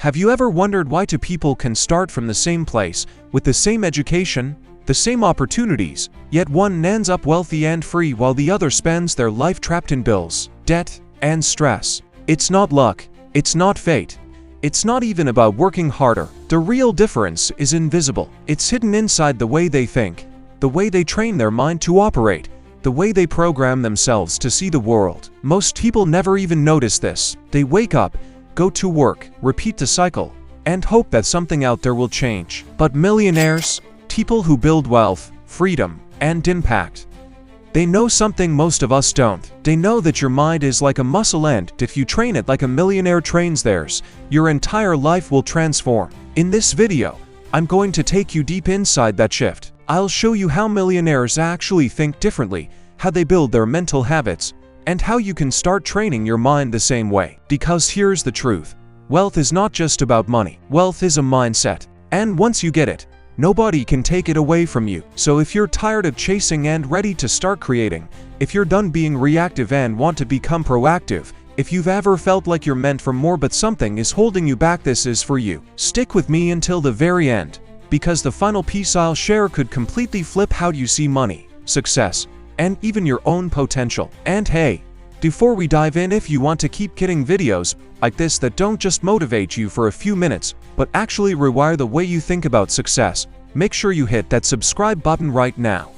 Have you ever wondered why two people can start from the same place, with the same education, the same opportunities, yet one ends up wealthy and free while the other spends their life trapped in bills, debt, and stress? It's not luck. It's not fate. It's not even about working harder. The real difference is invisible. It's hidden inside the way they think, the way they train their mind to operate, the way they program themselves to see the world. Most people never even notice this. They wake up, go to work, repeat the cycle, and hope that something out there will change. But millionaires, people who build wealth, freedom, and impact, they know something most of us don't. They know that your mind is like a muscle, and if you train it like a millionaire trains theirs, your entire life will transform. In this video, I'm going to take you deep inside that shift. I'll show you how millionaires actually think differently, how they build their mental habits, and how you can start training your mind the same way. Because here's the truth. Wealth is not just about money. Wealth is a mindset. And once you get it, nobody can take it away from you. So if you're tired of chasing and ready to start creating, if you're done being reactive and want to become proactive, if you've ever felt like you're meant for more but something is holding you back, this is for you. Stick with me until the very end, because the final piece I'll share could completely flip how you see money, success, and even your own potential. And hey, before we dive in, if you want to keep getting videos like this that don't just motivate you for a few minutes, but actually rewire the way you think about success, make sure you hit that subscribe button right now.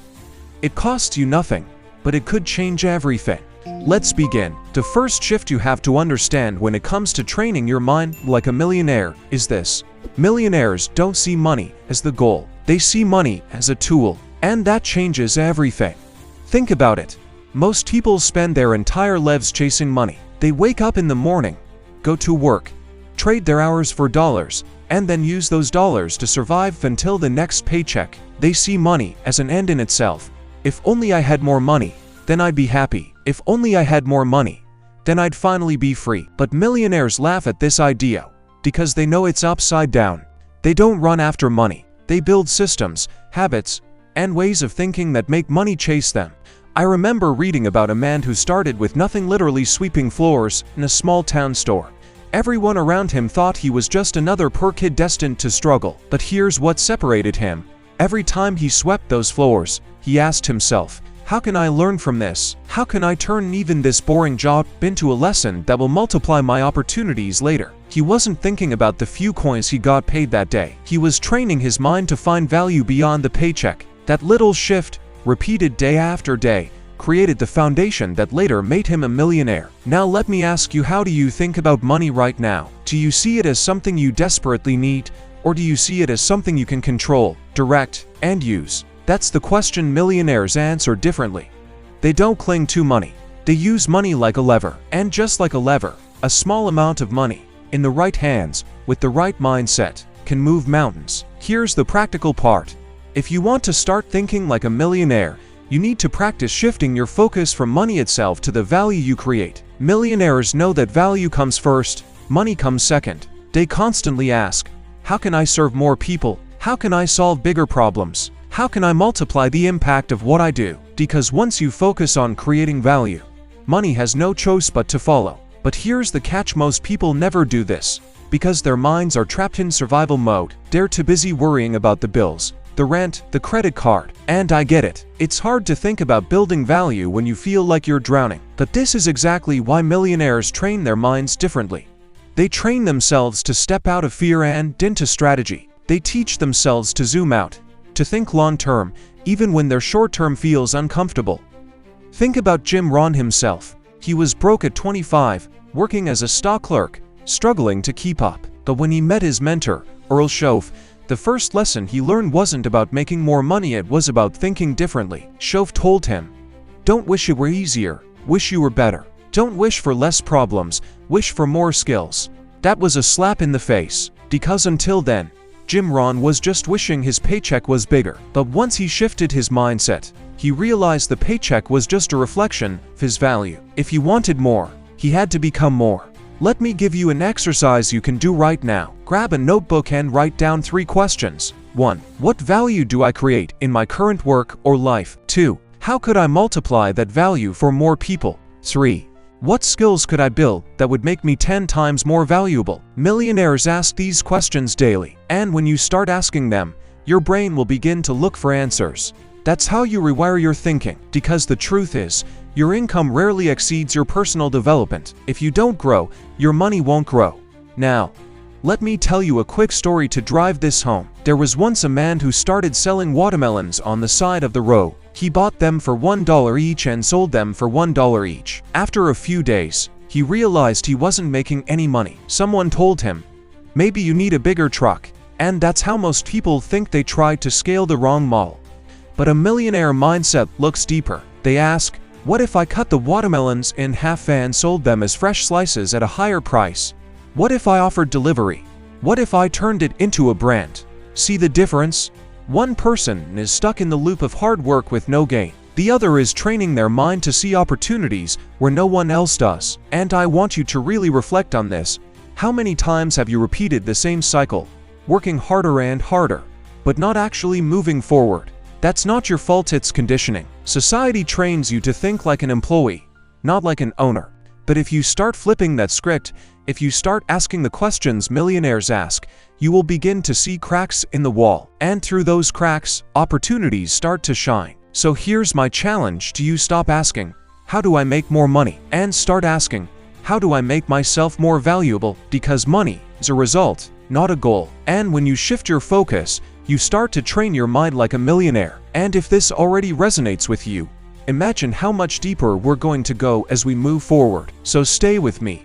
It costs you nothing, but it could change everything. Let's begin. The first shift you have to understand when it comes to training your mind like a millionaire is this. Millionaires don't see money as the goal. They see money as a tool, and that changes everything. Think about it. Most people spend their entire lives chasing money. They wake up in the morning, go to work, trade their hours for dollars, and then use those dollars to survive until the next paycheck. They see money as an end in itself. If only I had more money, then I'd be happy. If only I had more money, then I'd finally be free. But millionaires laugh at this idea because they know it's upside down. They don't run after money. They build systems, habits, and ways of thinking that make money chase them. I remember reading about a man who started with nothing, literally sweeping floors in a small town store. Everyone around him thought he was just another poor kid destined to struggle. But here's what separated him. Every time he swept those floors, he asked himself, how can I learn from this? How can I turn even this boring job into a lesson that will multiply my opportunities later? He wasn't thinking about the few coins he got paid that day. He was training his mind to find value beyond the paycheck. That little shift, repeated day after day, created the foundation that later made him a millionaire. Now let me ask you, how do you think about money right now? Do you see it as something you desperately need, or do you see it as something you can control, direct, and use? That's the question millionaires answer differently. They don't cling to money. They use money like a lever. And just like a lever, a small amount of money, in the right hands, with the right mindset, can move mountains. Here's the practical part. If you want to start thinking like a millionaire, you need to practice shifting your focus from money itself to the value you create. Millionaires know that value comes first, money comes second. They constantly ask, how can I serve more people? How can I solve bigger problems? How can I multiply the impact of what I do? Because once you focus on creating value, money has no choice but to follow. But here's the catch: most people never do this because their minds are trapped in survival mode. They're too busy worrying about the bills, the rent, the credit card. And I get it. It's hard to think about building value when you feel like you're drowning. But this is exactly why millionaires train their minds differently. They train themselves to step out of fear and into strategy. They teach themselves to zoom out, to think long-term, even when their short-term feels uncomfortable. Think about Jim Rohn himself. He was broke at 25, working as a stock clerk, struggling to keep up. But when he met his mentor, Earl Schoaf, the first lesson he learned wasn't about making more money, it was about thinking differently. Schoaf told him, don't wish it were easier, wish you were better. Don't wish for less problems, wish for more skills. That was a slap in the face, because until then, Jim Rohn was just wishing his paycheck was bigger. But once he shifted his mindset, he realized the paycheck was just a reflection of his value. If he wanted more, he had to become more. Let me give you an exercise you can do right now. Grab a notebook and write down 3 questions. 1. What value do I create in my current work or life? 2. How could I multiply that value for more people? 3. What skills could I build that would make me 10 times more valuable? Millionaires ask these questions daily, and when you start asking them, your brain will begin to look for answers. That's how you rewire your thinking, because the truth is, your income rarely exceeds your personal development. If you don't grow, your money won't grow. Now, let me tell you a quick story to drive this home. There was once a man who started selling watermelons on the side of the road. He bought them for $1 each and sold them for $1 each. After a few days, he realized he wasn't making any money. Someone told him, "Maybe you need a bigger truck." And that's how most people think. They tried to scale the wrong model. But a millionaire mindset looks deeper. They ask, what if I cut the watermelons in half and sold them as fresh slices at a higher price? What if I offered delivery? What if I turned it into a brand? See the difference? One person is stuck in the loop of hard work with no gain. The other is training their mind to see opportunities where no one else does. And I want you to really reflect on this. How many times have you repeated the same cycle, working harder and harder, but not actually moving forward? That's not your fault, it's conditioning. Society trains you to think like an employee, not like an owner. But if you start flipping that script, if you start asking the questions millionaires ask, you will begin to see cracks in the wall. And through those cracks, opportunities start to shine. So here's my challenge to you: stop asking, how do I make more money? And start asking, how do I make myself more valuable? Because money is a result, not a goal. And when you shift your focus, you start to train your mind like a millionaire. And if this already resonates with you, imagine how much deeper we're going to go as we move forward. So stay with me.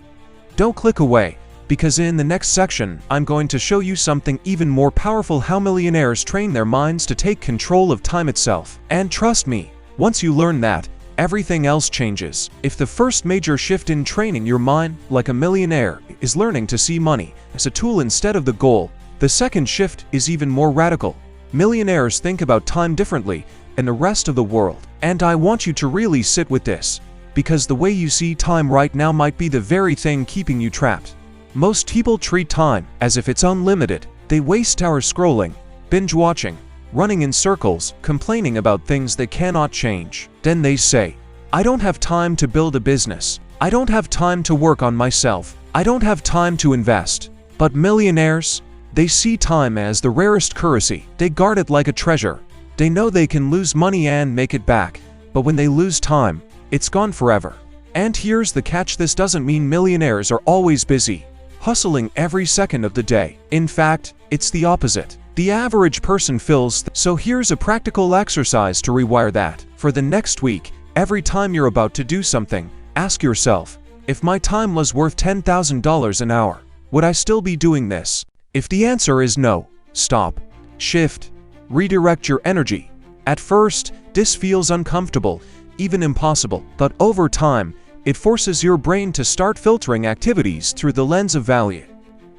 Don't click away, because in the next section, I'm going to show you something even more powerful: how millionaires train their minds to take control of time itself. And trust me, once you learn that, everything else changes. If the first major shift in training your mind like a millionaire is learning to see money as a tool instead of the goal, the second shift is even more radical. Millionaires think about time differently than the rest of the world. And I want you to really sit with this, because the way you see time right now might be the very thing keeping you trapped. Most people treat time as if it's unlimited. They waste hours scrolling, binge watching, running in circles, complaining about things they cannot change. Then they say, I don't have time to build a business. I don't have time to work on myself. I don't have time to invest. But millionaires, they see time as the rarest currency. They guard it like a treasure. They know they can lose money and make it back, but when they lose time, it's gone forever. And here's the catch: this doesn't mean millionaires are always busy, hustling every second of the day. In fact, it's the opposite. The average person fills. So here's a practical exercise to rewire that. For the next week, every time you're about to do something, ask yourself, if my time was worth $10,000 an hour, would I still be doing this? If the answer is no, stop, shift, redirect your energy. At first, this feels uncomfortable, even impossible, but over time, it forces your brain to start filtering activities through the lens of value.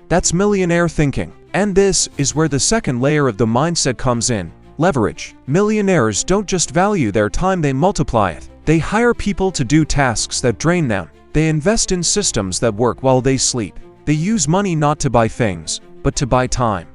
That's millionaire thinking. And this is where the second layer of the mindset comes in: leverage. Millionaires don't just value their time, they multiply it. They hire people to do tasks that drain them. They invest in systems that work while they sleep. They use money not to buy things, but to buy time.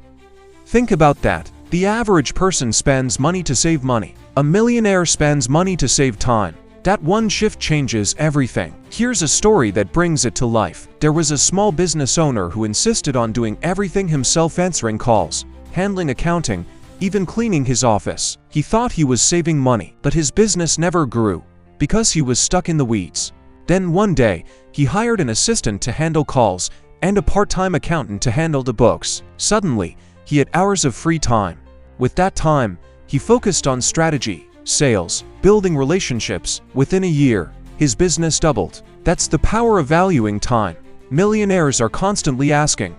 Think about that. The average person spends money to save money. A millionaire spends money to save time. That one shift changes everything. Here's a story that brings it to life. There was a small business owner who insisted on doing everything himself: answering calls, handling accounting, even cleaning his office. He thought he was saving money, but his business never grew because he was stuck in the weeds. Then one day, he hired an assistant to handle calls and a part-time accountant to handle the books. Suddenly, he had hours of free time. With that time, he focused on strategy, sales, building relationships. Within a year, his business doubled. That's the power of valuing time. Millionaires are constantly asking,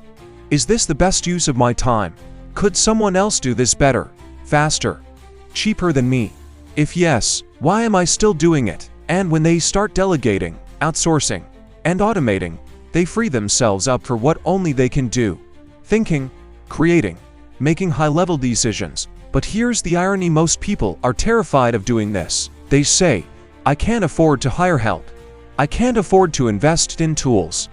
is this the best use of my time? Could someone else do this better, faster, cheaper than me? If yes, why am I still doing it? And when they start delegating, outsourcing, and automating, they free themselves up for what only they can do: thinking, creating, making high-level decisions. But here's the irony: most people are terrified of doing this. They say, I can't afford to hire help. I can't afford to invest in tools.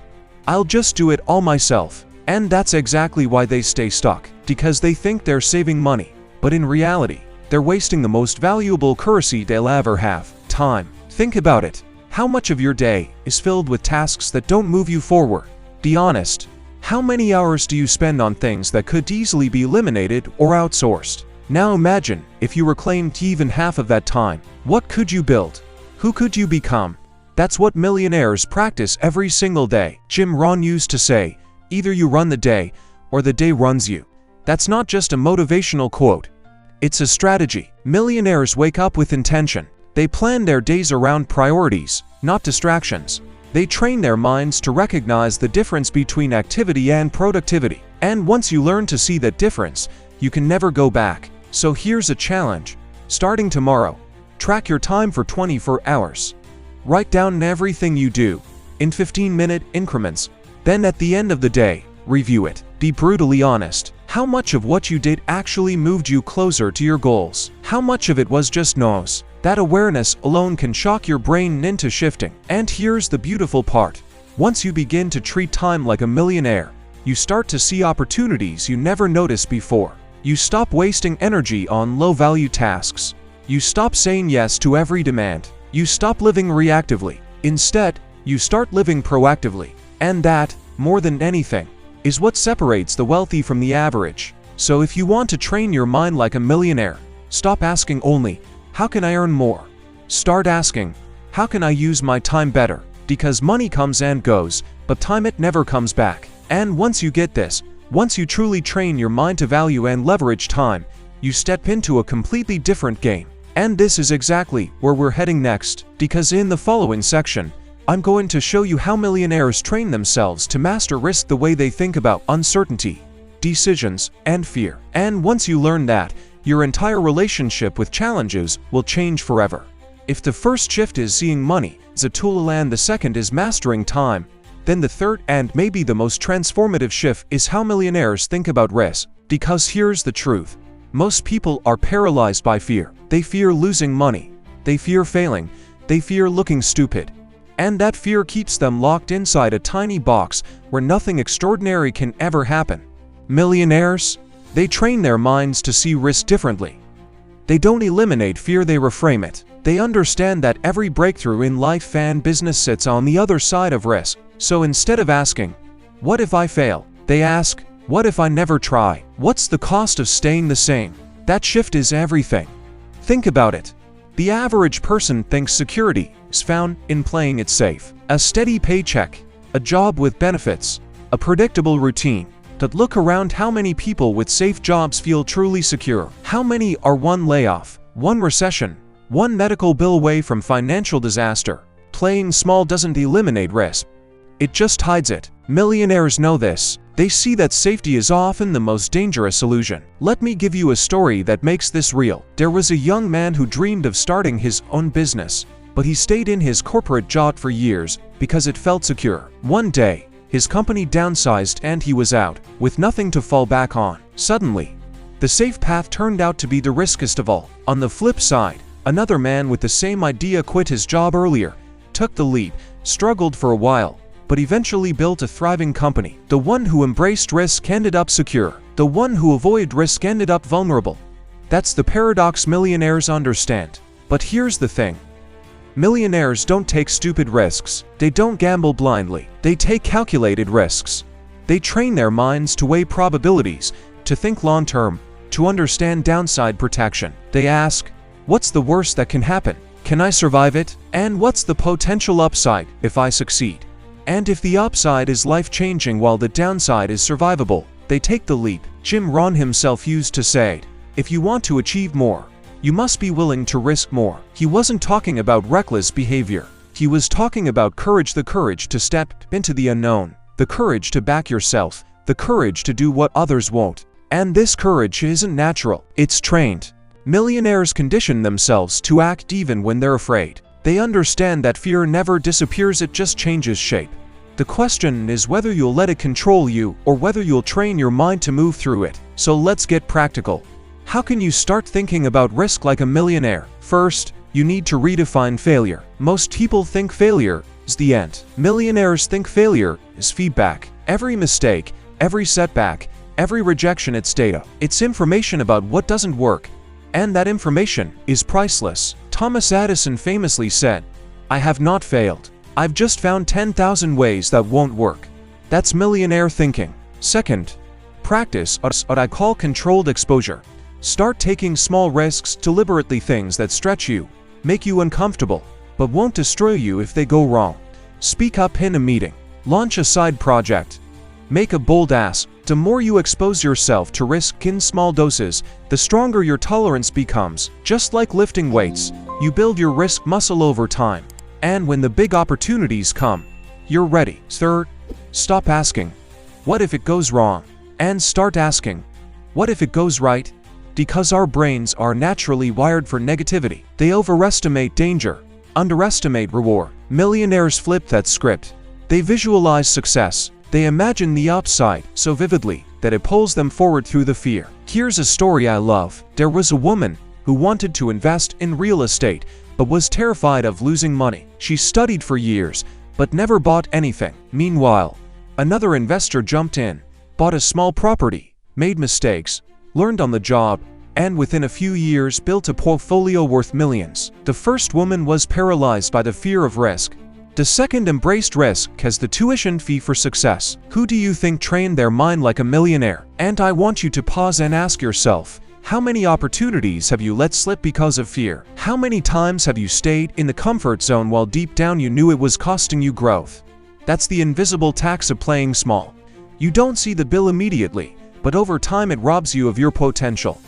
I'll just do it all myself. And that's exactly why they stay stuck, because they think they're saving money. But in reality, they're wasting the most valuable currency they'll ever have: time. Think about it. How much of your day is filled with tasks that don't move you forward? Be honest. How many hours do you spend on things that could easily be eliminated or outsourced? Now imagine if you reclaimed even half of that time. What could you build? Who could you become? That's what millionaires practice every single day. Jim Rohn used to say, either you run the day or the day runs you. That's not just a motivational quote. It's a strategy. Millionaires wake up with intention. They plan their days around priorities, not distractions. They train their minds to recognize the difference between activity and productivity. And once you learn to see that difference, you can never go back. So here's a challenge. Starting tomorrow, track your time for 24 hours. Write down everything you do in 15-minute increments. Then at the end of the day, review it. Be brutally honest. How much of what you did actually moved you closer to your goals? How much of it was just noise? That awareness alone can shock your brain into shifting. And here's the beautiful part. Once you begin to treat time like a millionaire, you start to see opportunities you never noticed before. You stop wasting energy on low-value tasks. You stop saying yes to every demand. You stop living reactively. Instead, you start living proactively. And that, more than anything, is what separates the wealthy from the average. So if you want to train your mind like a millionaire, stop asking only, how can I earn more? Start asking, how can I use my time better? Because money comes and goes, but time it never comes back. And once you get this, once you truly train your mind to value and leverage time, you step into a completely different game. And this is exactly where we're heading next, because in the following section, I'm going to show you how millionaires train themselves to master risk the way they think about uncertainty, decisions, and fear. And once you learn that, your entire relationship with challenges will change forever. If the first shift is seeing money as a tool and the second is mastering time, then the third and maybe the most transformative shift is how millionaires think about risk. Because here's the truth. Most people are paralyzed by fear. They fear losing money. They fear failing. They fear looking stupid. And that fear keeps them locked inside a tiny box where nothing extraordinary can ever happen. Millionaires, they train their minds to see risk differently. They don't eliminate fear, they reframe it. They understand that every breakthrough in life and business sits on the other side of risk. So instead of asking, what if I fail? They ask, what if I never try? What's the cost of staying the same? That shift is everything. Think about it. The average person thinks security is found in playing it safe. A steady paycheck, a job with benefits, a predictable routine. But look around, how many people with safe jobs feel truly secure? How many are one layoff, one recession, one medical bill away from financial disaster? Playing small doesn't eliminate risk. It just hides it. Millionaires know this. They see that safety is often the most dangerous illusion. Let me give you a story that makes this real. There was a young man who dreamed of starting his own business, but he stayed in his corporate job for years because it felt secure. One day, his company downsized and he was out, with nothing to fall back on. Suddenly, the safe path turned out to be the riskiest of all. On the flip side, another man with the same idea quit his job earlier, took the leap, struggled for a while, but eventually built a thriving company. The one who embraced risk ended up secure. The one who avoided risk ended up vulnerable. That's the paradox millionaires understand. But here's the thing. Millionaires don't take stupid risks. They don't gamble blindly. They take calculated risks. They train their minds to weigh probabilities, to think long-term, to understand downside protection. They ask, what's the worst that can happen? Can I survive it? And what's the potential upside if I succeed? And if the upside is life-changing while the downside is survivable, they take the leap. Jim Rohn himself used to say, if you want to achieve more, you must be willing to risk more. He wasn't talking about reckless behavior. He was talking about courage, the courage to step into the unknown, the courage to back yourself, the courage to do what others won't. And this courage isn't natural, it's trained. Millionaires condition themselves to act even when they're afraid. They understand that fear never disappears, it just changes shape. The question is whether you'll let it control you or whether you'll train your mind to move through it. So let's get practical. How can you start thinking about risk like a millionaire? First, you need to redefine failure. Most people think failure is the end. Millionaires think failure is feedback. Every mistake, every setback, every rejection, it's data. It's information about what doesn't work. And that information is priceless. Thomas Edison famously said, I have not failed. I've just found 10,000 ways that won't work. That's millionaire thinking. Second, practice what I call controlled exposure. Start taking small risks, deliberately, things that stretch you, make you uncomfortable, but won't destroy you if they go wrong. Speak up in a meeting. Launch a side project. Make a bold ask. The more you expose yourself to risk in small doses, the stronger your tolerance becomes. Just like lifting weights, you build your risk muscle over time. And when the big opportunities come, you're ready. Third, stop asking, what if it goes wrong? And start asking, what if it goes right? Because our brains are naturally wired for negativity. They overestimate danger, underestimate reward. Millionaires flip that script. They visualize success. They imagine the upside so vividly that it pulls them forward through the fear. Here's a story I love. There was a woman who wanted to invest in real estate but was terrified of losing money. She studied for years but never bought anything. Meanwhile, another investor jumped in, bought a small property, made mistakes, learned on the job, and within a few years built a portfolio worth millions. The first woman was paralyzed by the fear of risk. The second embraced risk as the tuition fee for success. Who do you think trained their mind like a millionaire? And I want you to pause and ask yourself, how many opportunities have you let slip because of fear? How many times have you stayed in the comfort zone while deep down you knew it was costing you growth? That's the invisible tax of playing small. You don't see the bill immediately, but over time it robs you of your potential.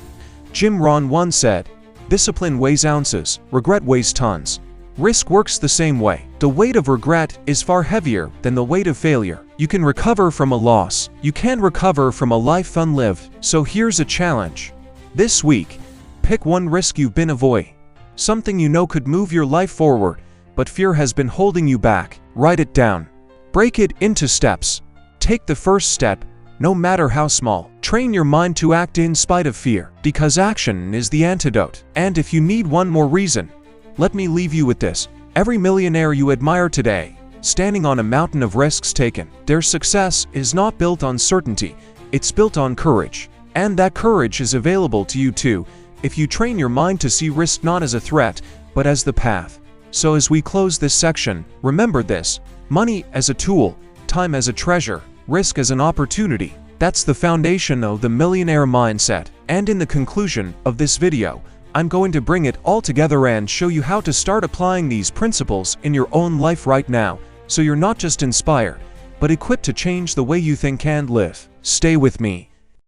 Jim Rohn once said, "Discipline weighs ounces, regret weighs tons." Risk works the same way. The weight of regret is far heavier than the weight of failure. You can recover from a loss. You can't recover from a life unlived. So here's a challenge. This week, pick one risk you've been avoiding. Something you know could move your life forward, but fear has been holding you back. Write it down. Break it into steps. Take the first step, no matter how small. Train your mind to act in spite of fear, because action is the antidote. And if you need one more reason, let me leave you with this. Every millionaire you admire today, standing on a mountain of risks taken, their success is not built on certainty, it's built on courage. And that courage is available to you too, if you train your mind to see risk not as a threat, but as the path. So as we close this section, remember this: money as a tool, time as a treasure, risk as an opportunity. That's the foundation of the millionaire mindset. And in the conclusion of this video, I'm going to bring it all together and show you how to start applying these principles in your own life right now, so you're not just inspired, but equipped to change the way you think and live. Stay with me.